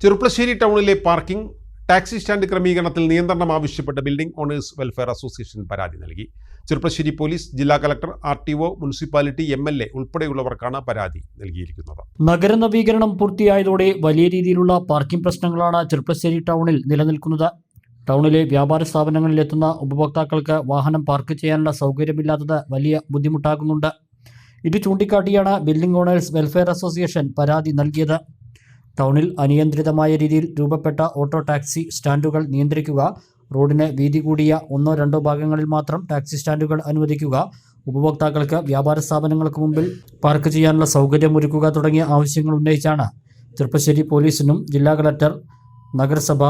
ചെറുപ്പശ്ശേരി ടൗണിലെ parking taxi stand ക്രമീകരണത്തിൽ നിയന്ത്രണം ആവശ്യപ്പെട്ട് ബിൽഡിംഗ് ഓണേഴ്സ് വെൽഫെയർ അസോസിയേഷൻ പരാതി നൽകി. ചെറുപ്പശ്ശേരി പോലീസ്, ജില്ലാ കളക്ടർ, RTO, മുനിസിപ്പാലിറ്റി, MLA ഉൾപ്പെടെയുള്ളവർക്കാണ് പരാതി നൽകിയിരിക്കുന്നത്. നഗരനവീകരണം പൂർത്തിയായതോടെ വലിയ രീതിയിലുള്ള പാർക്കിംഗ് പ്രശ്നങ്ങളാണ് ചെറുപ്പശ്ശേരി ടൗണിൽ നിലനിൽക്കുന്നത്. ടൗണിലെ വ്യാപാര സ്ഥാപനങ്ങളിലെത്തുന്ന ഉപഭോക്താക്കൾക്ക് വാഹനം പാർക്ക് ചെയ്യാനുള്ള സൗകര്യമില്ലാത്തത് വലിയ ബുദ്ധിമുട്ടാകുന്നുണ്ട്. ഇത് ചൂണ്ടിക്കാട്ടിയാണ് ബിൽഡിംഗ് ഓണേഴ്സ് വെൽഫെയർ അസോസിയേഷൻ പരാതി നൽകിയത്. ടൗണിൽ അനിയന്ത്രിതമായ രീതിയിൽ രൂപപ്പെട്ട ഓട്ടോ ടാക്സി സ്റ്റാൻഡുകൾ നിയന്ത്രിക്കുക, റോഡിന് വീതി കൂടിയ 1-2 ഭാഗങ്ങളിൽ മാത്രം ടാക്സി സ്റ്റാൻഡുകൾ അനുവദിക്കുക, ഉപഭോക്താക്കൾക്ക് വ്യാപാര സ്ഥാപനങ്ങൾക്ക് മുമ്പിൽ പാർക്ക് ചെയ്യാനുള്ള സൗകര്യമൊരുക്കുക തുടങ്ങിയ ആവശ്യങ്ങൾ ഉന്നയിച്ചാണ് ചെറുപ്പശ്ശേരി പോലീസിനും ജില്ലാ കളക്ടർ, നഗരസഭ,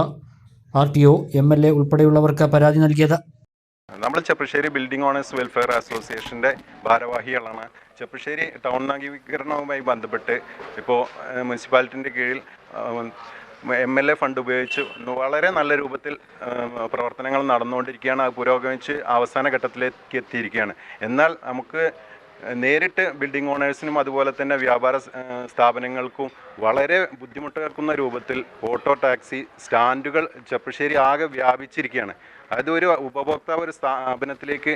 RTO, MLA ഉൾപ്പെടെയുള്ളവർക്ക് പരാതി നൽകിയത്. നമ്മൾ ചെറുപ്പശ്ശേരി ബിൽഡിംഗ് ഓണേഴ്സ് വെൽഫെയർ അസോസിയേഷൻ്റെ ഭാരവാഹികളാണ്. ചെറുപ്പശ്ശേരി ടൗൺ നവീകരണവുമായി ബന്ധപ്പെട്ട് ഇപ്പോൾ മുനിസിപ്പാലിറ്റിൻ്റെ കീഴിൽ MLA ഫണ്ട് ഉപയോഗിച്ച് വളരെ നല്ല രൂപത്തിൽ പ്രവർത്തനങ്ങൾ നടന്നുകൊണ്ടിരിക്കുകയാണ്. അത് പുരോഗമിച്ച് അവസാന ഘട്ടത്തിലേക്ക് എത്തിയിരിക്കുകയാണ്. എന്നാൽ നമുക്ക് നേരിട്ട് ബിൽഡിംഗ് ഓണേഴ്സിനും അതുപോലെ തന്നെ വ്യാപാര സ്ഥാപനങ്ങൾക്കും വളരെ ബുദ്ധിമുട്ടാക്കുന്ന രൂപത്തിൽ ഓട്ടോ ടാക്സി സ്റ്റാൻഡുകൾ ചെറുപ്പശ്ശേരി ആകെ വ്യാപിച്ചിരിക്കുകയാണ്. അതൊരു ഉപഭോക്താവ് ഒരു സ്ഥാപനത്തിലേക്ക്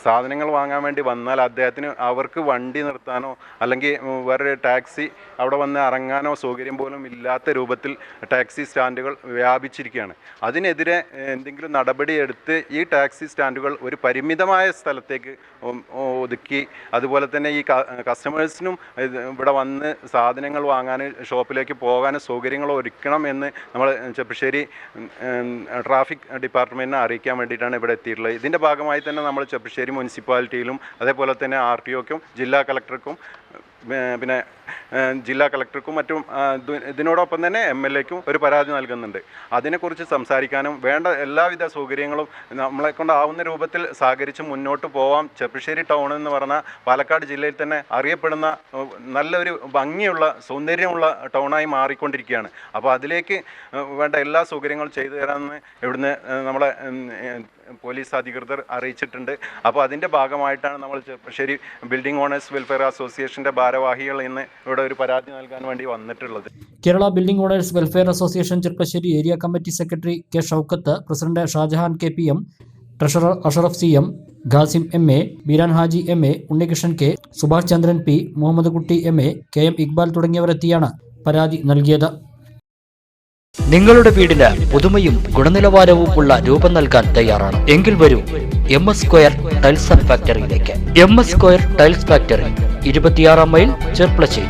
സാധനങ്ങൾ വാങ്ങാൻ വേണ്ടി വന്നാൽ അദ്ദേഹത്തിന് അവർക്ക് വണ്ടി നിർത്താനോ അല്ലെങ്കിൽ വേറൊരു ടാക്സി അവിടെ വന്ന് ഇറങ്ങാനോ സൗകര്യം പോലും ഇല്ലാത്ത രൂപത്തിൽ ടാക്സി സ്റ്റാൻഡുകൾ വ്യാപിച്ചിരിക്കുകയാണ്. അതിനെതിരെ എന്തെങ്കിലും നടപടിയെടുത്ത് ഈ ടാക്സി സ്റ്റാൻഡുകൾ ഒരു പരിമിതമായ സ്ഥലത്തേക്ക് ഒതുക്കി, അതുപോലെ തന്നെ ഈ കസ്റ്റമേഴ്സിനും ഇവിടെ വന്ന് സാധനങ്ങൾ വാങ്ങാൻ ഷോപ്പിലേക്ക് പോകാൻ സൗകര്യങ്ങൾ ഒരുക്കണം എന്ന് നമ്മൾ ചെറുപ്പശ്ശേരി ട്രാഫിക് ഡിപ്പാർട്ട്മെൻറ്റിനെ അറിയിക്കാൻ വേണ്ടിയിട്ടാണ് ഇവിടെ എത്തിയിട്ടുള്ളത്. ഇതിൻ്റെ ഭാഗമായി തന്നെ നമ്മൾ ചെറുപ്പശ്ശേരി മുനിസിപ്പാലിറ്റിയിലും അതേപോലെ തന്നെ RTOക്കും ജില്ലാ കളക്ടർക്കും പിന്നെ ജില്ലാ കളക്ടർക്കും മറ്റും ഇതിനോടൊപ്പം തന്നെ MLAക്കും ഒരു പരാതി നൽകുന്നുണ്ട്. അതിനെക്കുറിച്ച് സംസാരിക്കാനും വേണ്ട എല്ലാവിധ സൗകര്യങ്ങളും നമ്മളെ കൊണ്ടാവുന്ന രൂപത്തിൽ സഹകരിച്ച് മുന്നോട്ട് പോവാം. ചെറുപ്പശ്ശേരി ടൗൺ എന്ന് പറഞ്ഞാൽ പാലക്കാട് ജില്ലയിൽ തന്നെ അറിയപ്പെടുന്ന നല്ലൊരു ഭംഗിയുള്ള സൗന്ദര്യമുള്ള ടൗണായി മാറിക്കൊണ്ടിരിക്കുകയാണ്. അപ്പോൾ അതിലേക്ക് വേണ്ട എല്ലാ സൗകര്യങ്ങളും ചെയ്തു തരാമെന്ന് ഇവിടുന്ന് നമ്മളെ പോലീസ് അധികൃതർ അറിയിച്ചിട്ടുണ്ട്. അപ്പോൾ അതിൻ്റെ ഭാഗമായിട്ടാണ് നമ്മൾ ചെറുപ്പശ്ശേരി ബിൽഡിംഗ് ഓണേഴ്സ് വെൽഫെയർ അസോസിയേഷൻ്റെ ഭാരവാഹികൾ ഇന്ന് ഇവിടെ ഒരു പരാതി നൽകാൻ വേണ്ടി വന്നിട്ടുള്ളത്. Kerala building owners welfare association Cherpulassery area committee secretary K. Shoukath, president Shajahan KPM, treasurer Ashraf CM, Khasim MA, Beeran Haji MA, Unnikrishnan K, Subhash Chandran P, Muhammad Kutty MA, KM Iqbal തുടങ്ങിയവരെത്തിയാണ് പരാതി നൽകിയത്. നിങ്ങളുടെ വീടിന് പുതുമയും ഗുണനിലവാരവും ഉള്ള രൂപം നൽകാൻ തയ്യാറാണ് എങ്കിൽ വരൂ MS സ്ക്വയർ ടൈൽസ് ആൻഡ് ഫാക്ടറിയിലേക്ക്. MS square tiles factory, 26 mile, Cherpulassery.